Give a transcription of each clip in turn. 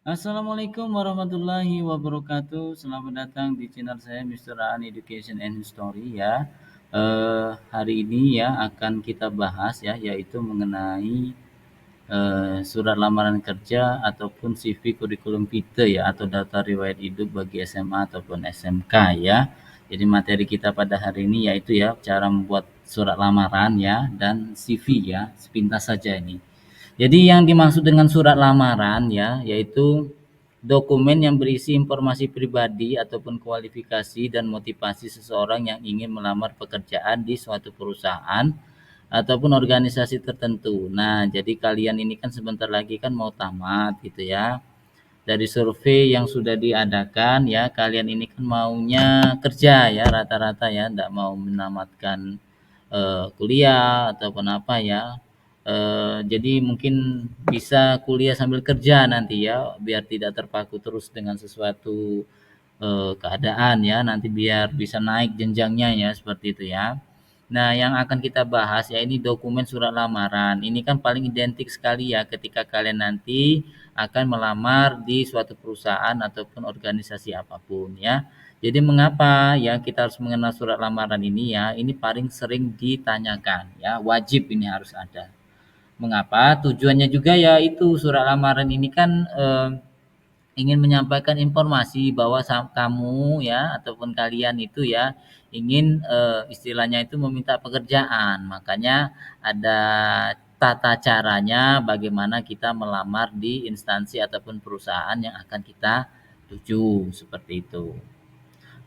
Assalamualaikum warahmatullahi wabarakatuh. Selamat datang di channel saya Mr. Aan Education and History ya. Hari ini ya akan kita bahas ya, yaitu mengenai surat lamaran kerja ataupun CV kurikulum vitae ya, atau daftar riwayat hidup bagi SMA ataupun SMK ya. Jadi materi kita pada hari ini yaitu ya cara membuat surat lamaran ya dan CV ya, sepintas saja ini. Jadi yang dimaksud dengan surat lamaran ya, yaitu dokumen yang berisi informasi pribadi ataupun kualifikasi dan motivasi seseorang yang ingin melamar pekerjaan di suatu perusahaan ataupun organisasi tertentu. Nah, jadi kalian ini kan sebentar lagi kan mau tamat gitu ya. Dari survei yang sudah diadakan ya, kalian ini kan maunya kerja ya rata-rata ya, enggak mau menamatkan kuliah ataupun apa ya. Jadi mungkin bisa kuliah sambil kerja nanti ya, biar tidak terpaku terus dengan sesuatu keadaan ya, nanti biar bisa naik jenjangnya ya, seperti itu ya. Nah, yang akan kita bahas ya ini dokumen surat lamaran. Ini kan paling identik sekali ya ketika kalian nanti akan melamar di suatu perusahaan ataupun organisasi apapun ya. Jadi mengapa ya kita harus mengenal surat lamaran ini ya? Ini paling sering ditanyakan ya, wajib ini harus ada. Mengapa? Tujuannya juga ya itu surat lamaran ini kan ingin menyampaikan informasi bahwa kamu ya ataupun kalian itu ya ingin istilahnya itu meminta pekerjaan. Makanya ada tata caranya bagaimana kita melamar di instansi ataupun perusahaan yang akan kita tuju seperti itu.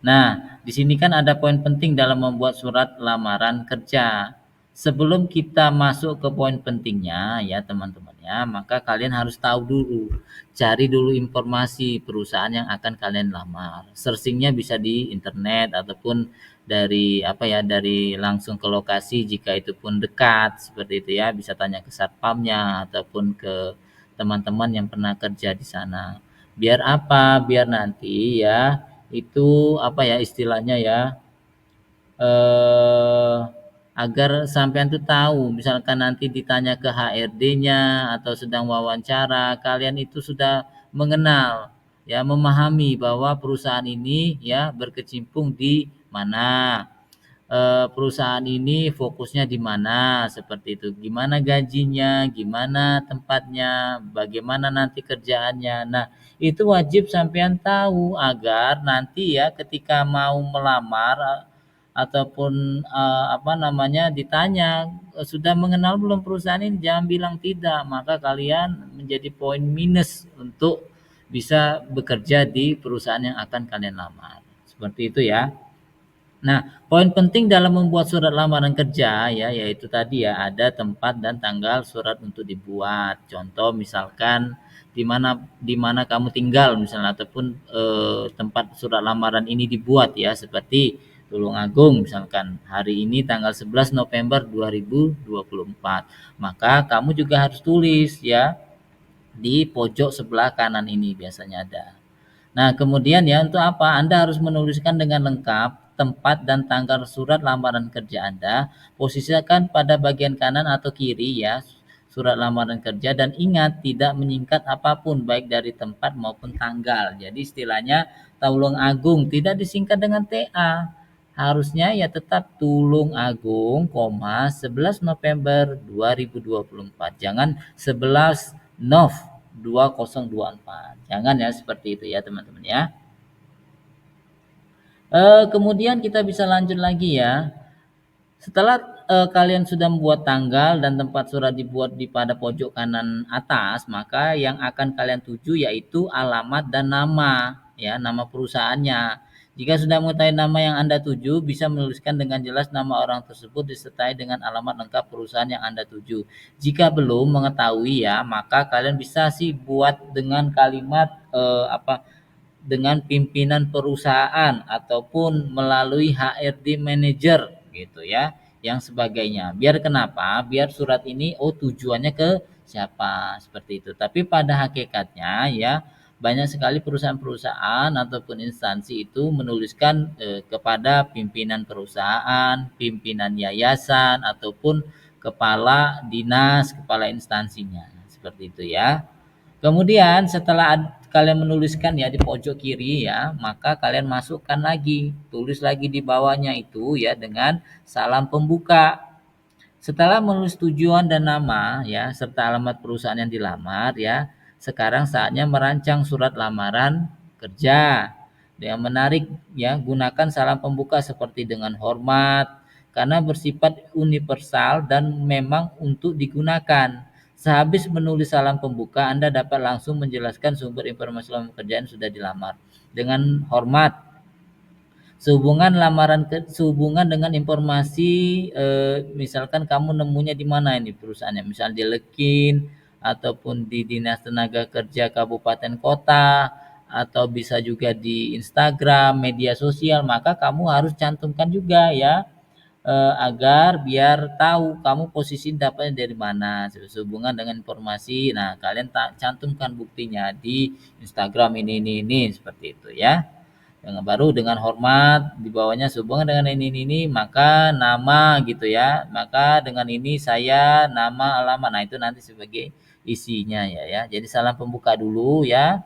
Nah, di sini kan ada poin penting dalam membuat surat lamaran kerja. Sebelum kita masuk ke poin pentingnya ya teman-teman ya, maka kalian harus tahu dulu, cari dulu informasi perusahaan yang akan kalian lamar. Searchingnya bisa di internet ataupun dari apa ya, dari langsung ke lokasi jika itu pun dekat seperti itu ya, bisa tanya ke satpamnya ataupun ke teman-teman yang pernah kerja di sana. Biar apa? Biar nanti ya itu apa ya istilahnya ya, eh, agar sampean tuh tahu misalkan nanti ditanya ke HRD-nya atau sedang wawancara, kalian itu sudah mengenal ya, memahami bahwa perusahaan ini ya berkecimpung di mana, perusahaan ini fokusnya di mana, seperti itu. Gimana gajinya, gimana tempatnya, bagaimana nanti kerjaannya. Nah, itu wajib sampean tahu agar nanti ya ketika mau melamar ataupun apa namanya ditanya, sudah mengenal belum perusahaan ini, jangan bilang tidak, maka kalian menjadi poin minus untuk bisa bekerja di perusahaan yang akan kalian lamar. Seperti itu ya. Nah, poin penting dalam membuat surat lamaran kerja ya, yaitu tadi ya ada tempat dan tanggal surat untuk dibuat. Contoh misalkan di mana kamu tinggal misalnya ataupun tempat surat lamaran ini dibuat ya, seperti Tulungagung misalkan hari ini tanggal 11 November 2024. Maka kamu juga harus tulis ya di pojok sebelah kanan ini biasanya ada. Nah, kemudian ya untuk apa? Anda harus menuliskan dengan lengkap tempat dan tanggal surat lamaran kerja Anda. Posisikan pada bagian kanan atau kiri ya surat lamaran kerja, dan ingat tidak menyingkat apapun baik dari tempat maupun tanggal. Jadi istilahnya Tulung Agung tidak disingkat dengan TA. Harusnya ya tetap Tulung Agung, 11 November 2024. Jangan 11 Nov 2024. Jangan ya seperti itu ya teman-teman ya. Kemudian kita bisa lanjut lagi ya. Setelah kalian sudah membuat tanggal dan tempat surat dibuat di pada pojok kanan atas, maka yang akan kalian tuju yaitu alamat dan nama ya, nama perusahaannya. Jika sudah mengetahui nama yang Anda tuju, bisa menuliskan dengan jelas nama orang tersebut disertai dengan alamat lengkap perusahaan yang Anda tuju. Jika belum mengetahui ya, maka kalian bisa sih buat dengan kalimat apa, dengan pimpinan perusahaan ataupun melalui HRD manager gitu ya, yang sebagainya. Biar kenapa? Biar surat ini tujuannya ke siapa seperti itu. Tapi pada hakikatnya ya banyak sekali perusahaan-perusahaan ataupun instansi itu menuliskan kepada pimpinan perusahaan, pimpinan yayasan ataupun kepala dinas, kepala instansinya. Seperti itu ya. Kemudian setelah kalian menuliskan ya di pojok kiri ya, maka kalian masukkan lagi, tulis lagi di bawahnya itu ya dengan salam pembuka. Setelah menulis tujuan dan nama ya serta alamat perusahaan yang dilamar ya, sekarang saatnya merancang surat lamaran kerja. Yang menarik ya, gunakan salam pembuka seperti dengan hormat karena bersifat universal dan memang untuk digunakan. Sehabis menulis salam pembuka, Anda dapat langsung menjelaskan sumber informasi lamaran pekerjaan sudah dilamar. Dengan hormat, sehubungan dengan informasi misalkan kamu nemunya di mana ini perusahaannya, misal di Lekin ataupun di Dinas Tenaga Kerja Kabupaten Kota atau bisa juga di Instagram, media sosial, maka kamu harus cantumkan juga ya, agar biar tahu kamu posisi dapatnya dari mana sehubungan dengan informasi. Nah, kalian cantumkan buktinya di Instagram ini seperti itu ya. Yang baru dengan hormat di bawahnya sehubungan dengan ini maka nama gitu ya, maka dengan ini saya nama alamat. Nah, itu nanti sebagai isinya ya. Jadi salam pembuka dulu ya,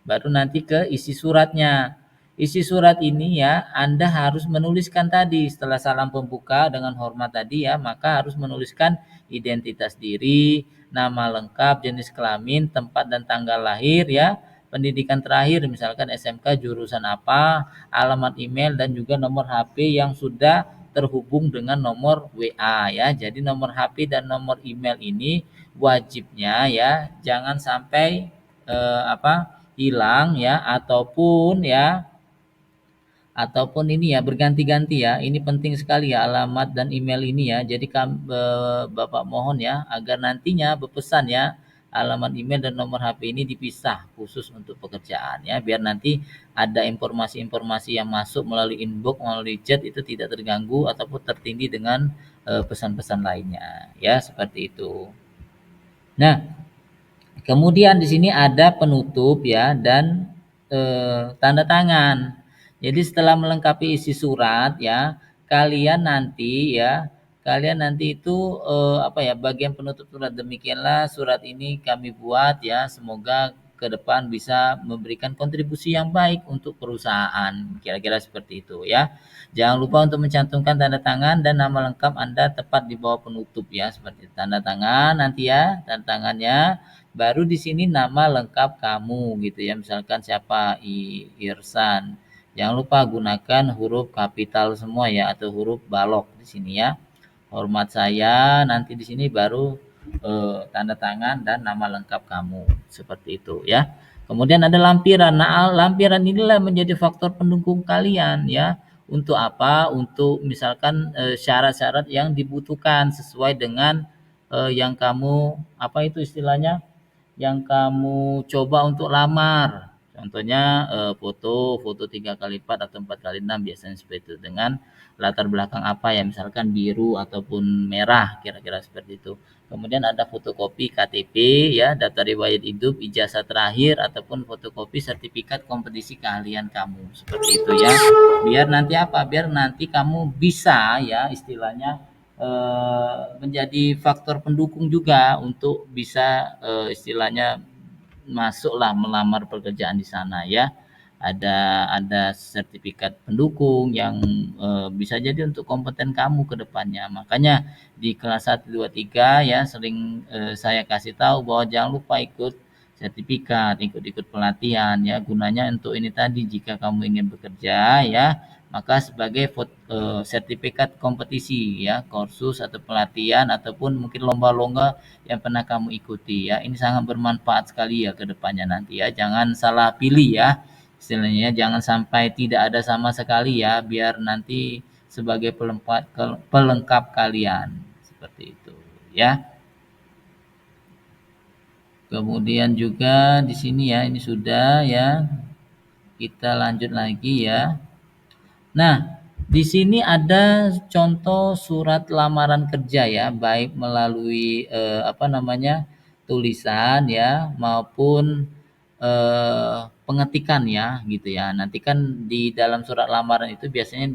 baru nanti ke isi suratnya. Isi surat ini ya Anda harus menuliskan tadi setelah salam pembuka dengan hormat tadi ya, maka harus menuliskan identitas diri, nama lengkap, jenis kelamin, tempat dan tanggal lahir ya, pendidikan terakhir misalkan SMK jurusan apa, alamat email dan juga nomor HP yang sudah terhubung dengan nomor WA ya. Jadi nomor HP dan nomor email ini wajibnya ya jangan sampai hilang ya, ataupun ini ya berganti-ganti ya. Ini penting sekali ya alamat dan email ini ya. Jadi Bapak mohon ya agar nantinya berpesan ya alamat email dan nomor HP ini dipisah khusus untuk pekerjaan ya, biar nanti ada informasi-informasi yang masuk melalui inbox, melalui chat itu tidak terganggu ataupun tertindih dengan pesan-pesan lainnya ya, seperti itu. Nah, kemudian di sini ada penutup ya dan tanda tangan. Jadi setelah melengkapi isi surat ya, kalian nanti itu bagian penutup surat, demikianlah surat ini kami buat ya, semoga ke depan bisa memberikan kontribusi yang baik untuk perusahaan. Kira-kira seperti itu ya. Jangan lupa untuk mencantumkan tanda tangan dan nama lengkap Anda tepat di bawah penutup ya, seperti tanda tangan nanti ya, tanda tangannya. Baru di sini nama lengkap kamu gitu ya. Misalkan siapa, Irsan. Jangan lupa gunakan huruf kapital semua ya atau huruf balok di sini ya. Hormat saya, nanti di sini baru tanda tangan dan nama lengkap kamu. Seperti itu ya. Kemudian ada lampiran. Nah, lampiran inilah menjadi faktor pendukung kalian ya. Untuk apa? Untuk misalkan syarat-syarat yang dibutuhkan sesuai dengan yang kamu istilahnya yang kamu coba untuk lamar. Contohnya foto 3x4 atau 4x6 biasanya seperti itu, dengan latar belakang apa ya, misalkan biru ataupun merah, kira-kira seperti itu. Kemudian ada fotokopi KTP ya, data riwayat hidup, ijazah terakhir ataupun fotokopi sertifikat kompetisi keahlian kamu, seperti itu ya. Biar nanti kamu bisa ya istilahnya menjadi faktor pendukung juga untuk bisa istilahnya masuklah melamar pekerjaan di sana ya. Ada sertifikat pendukung yang bisa jadi untuk kompeten kamu ke depannya. Makanya di kelas 1, 2, 3 ya sering saya kasih tahu bahwa jangan lupa ikut sertifikat, ikut pelatihan ya, gunanya untuk ini tadi, jika kamu ingin bekerja ya, maka sebagai sertifikat kompetisi ya, kursus atau pelatihan ataupun mungkin lomba-lomba yang pernah kamu ikuti ya. Ini sangat bermanfaat sekali ya ke depannya nanti ya. Jangan salah pilih ya. Istilahnya jangan sampai tidak ada sama sekali ya, biar nanti sebagai pelengkap kalian. Seperti itu ya. Kemudian juga di sini ya, ini sudah ya. Kita lanjut lagi ya. Nah, di sini ada contoh surat lamaran kerja ya, baik melalui tulisan ya maupun pengetikan ya gitu ya. Nanti kan di dalam surat lamaran itu biasanya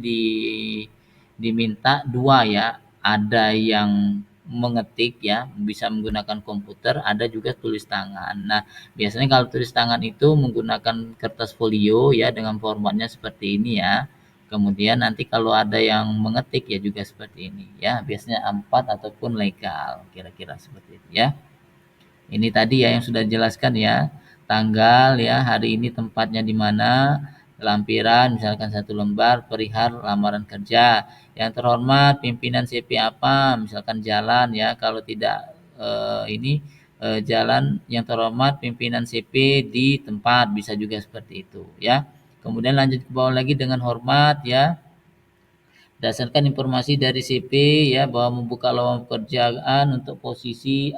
diminta dua ya. Ada yang mengetik ya, bisa menggunakan komputer, ada juga tulis tangan. Nah, biasanya kalau tulis tangan itu menggunakan kertas folio ya dengan formatnya seperti ini ya. Kemudian nanti kalau ada yang mengetik ya juga seperti ini ya, biasanya A4 ataupun legal, kira-kira seperti itu ya. Ini tadi ya yang sudah dijelaskan ya, tanggal ya, hari ini tempatnya di mana, lampiran misalkan 1 lembar, perihal lamaran kerja. Yang terhormat pimpinan CP apa, misalkan jalan ya, kalau tidak jalan yang terhormat pimpinan CP di tempat, bisa juga seperti itu ya. Kemudian lanjut ke bawah lagi dengan hormat ya. Berdasarkan informasi dari CV ya bahwa membuka lowongan pekerjaan untuk posisi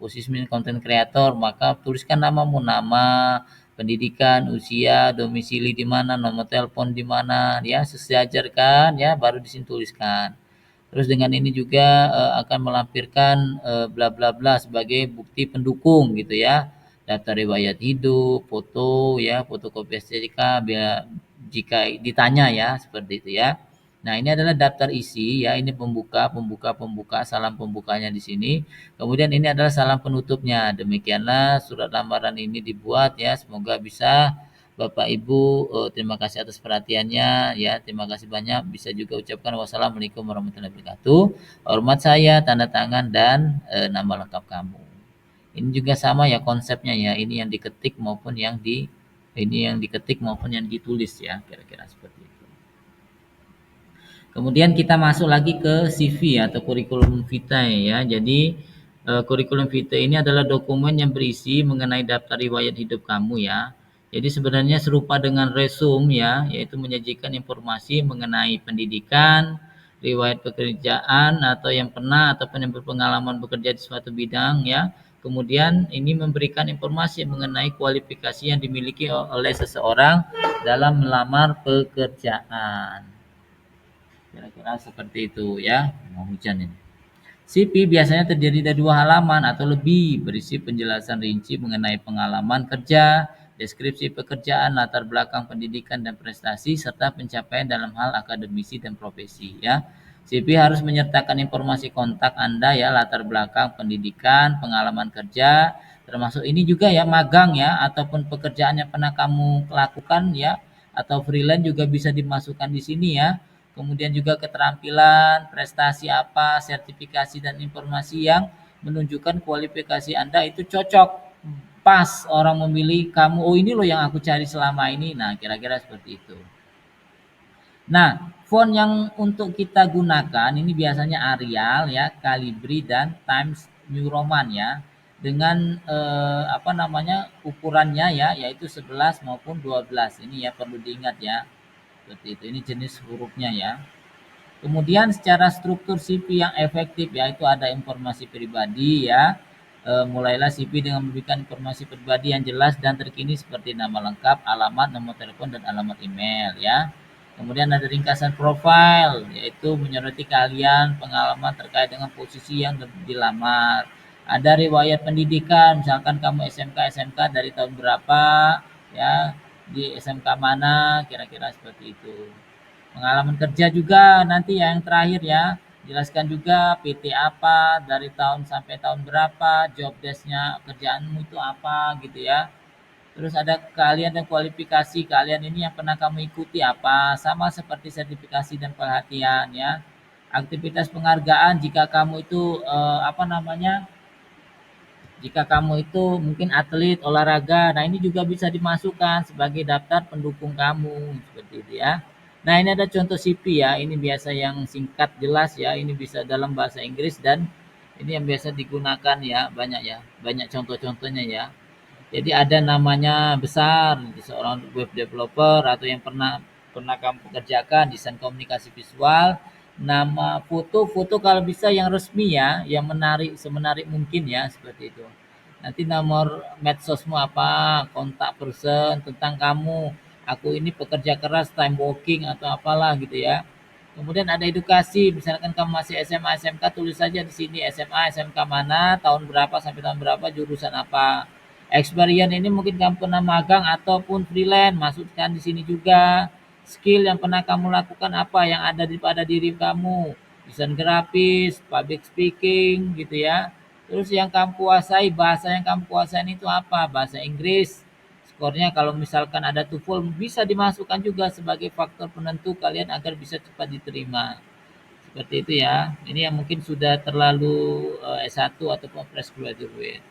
posisi content creator, maka tuliskan namamu, nama, pendidikan, usia, domisili di mana, nomor telepon di mana, ya sejajarkan ya baru di sini tuliskan. Terus dengan ini juga akan melampirkan bla bla bla sebagai bukti pendukung gitu ya. Daftar riwayat hidup, foto ya, fotokopi STNK jika ditanya ya seperti itu ya. Nah, ini adalah daftar isi ya, ini pembuka, salam pembukanya di sini. Kemudian ini adalah salam penutupnya. Demikianlah surat lamaran ini dibuat ya. Semoga bisa Bapak Ibu, terima kasih atas perhatiannya ya. Terima kasih banyak. Bisa juga ucapkan wassalamualaikum warahmatullahi wabarakatuh. Hormat saya, tanda tangan dan nama lengkap kamu. Ini juga sama ya konsepnya ya. Ini yang diketik maupun yang ditulis ya, kira-kira seperti itu. Kemudian kita masuk lagi ke CV atau kurikulum vitae ya. Jadi kurikulum vitae ini adalah dokumen yang berisi mengenai daftar riwayat hidup kamu ya. Jadi sebenarnya serupa dengan resume ya, yaitu menyajikan informasi mengenai pendidikan, riwayat pekerjaan atau yang pernah ataupun yang berpengalaman bekerja di suatu bidang ya. Kemudian ini memberikan informasi mengenai kualifikasi yang dimiliki oleh seseorang dalam melamar pekerjaan. Kira-kira seperti itu ya. Mau hujan ini. CV biasanya terdiri dari 2 halaman atau lebih, berisi penjelasan rinci mengenai pengalaman kerja, deskripsi pekerjaan, latar belakang pendidikan dan prestasi, serta pencapaian dalam hal akademisi dan profesi ya. CV harus menyertakan informasi kontak Anda ya, latar belakang pendidikan, pengalaman kerja, termasuk ini juga ya magang ya, ataupun pekerjaan yang pernah kamu lakukan ya, atau freelance juga bisa dimasukkan di sini ya. Kemudian juga keterampilan, prestasi apa, sertifikasi dan informasi yang menunjukkan kualifikasi Anda itu cocok, pas orang memilih kamu, oh ini loh yang aku cari selama ini. Nah, kira-kira seperti itu. Nah, font yang untuk kita gunakan ini biasanya Arial ya, Calibri dan Times New Roman ya. Dengan ukurannya ya, yaitu 11 maupun 12. Ini ya perlu diingat ya. Seperti itu. Ini jenis hurufnya ya. Kemudian secara struktur CV yang efektif yaitu ada informasi pribadi ya. Mulailah CV dengan memberikan informasi pribadi yang jelas dan terkini seperti nama lengkap, alamat, nomor telepon dan alamat email ya. Kemudian ada ringkasan profil yaitu menyoroti kalian pengalaman terkait dengan posisi yang dilamar. Ada riwayat pendidikan, misalkan kamu SMK dari tahun berapa ya, di SMK mana, kira-kira seperti itu. Pengalaman kerja juga nanti ya yang terakhir ya. Jelaskan juga PT apa, dari tahun sampai tahun berapa, job desk-nya kerjaanmu itu apa gitu ya. Terus ada keahlian dan kualifikasi kalian ini yang pernah kamu ikuti apa, sama seperti sertifikasi dan pelatihan ya. Aktivitas penghargaan jika kamu itu jika kamu itu mungkin atlet olahraga, nah ini juga bisa dimasukkan sebagai daftar pendukung kamu seperti itu ya. Nah, ini ada contoh CV ya. Ini biasa yang singkat jelas ya. Ini bisa dalam bahasa Inggris dan ini yang biasa digunakan ya, banyak ya. Banyak contoh-contohnya ya. Jadi ada namanya besar, seorang web developer atau yang pernah pernah kamu pekerjakan, desain komunikasi visual, nama foto kalau bisa yang resmi ya, yang menarik semenarik mungkin ya, seperti itu. Nanti nomor medsosmu apa, kontak person tentang kamu, aku ini pekerja keras, time working atau apalah gitu ya. Kemudian ada edukasi, misalkan kamu masih SMA, SMK, tulis saja di sini SMA, SMK mana, tahun berapa sampai tahun berapa, jurusan apa. Experience ini mungkin kamu pernah magang ataupun freelance, masukkan di sini juga. Skill yang pernah kamu lakukan apa yang ada pada diri kamu. desain grafis, public speaking gitu ya. Terus yang kamu kuasai, bahasa yang kamu kuasain itu apa? Bahasa Inggris. Skornya kalau misalkan ada TOEFL bisa dimasukkan juga sebagai faktor penentu kalian agar bisa cepat diterima. Seperti itu ya. Ini yang mungkin sudah terlalu S1 ataupun fresh graduate.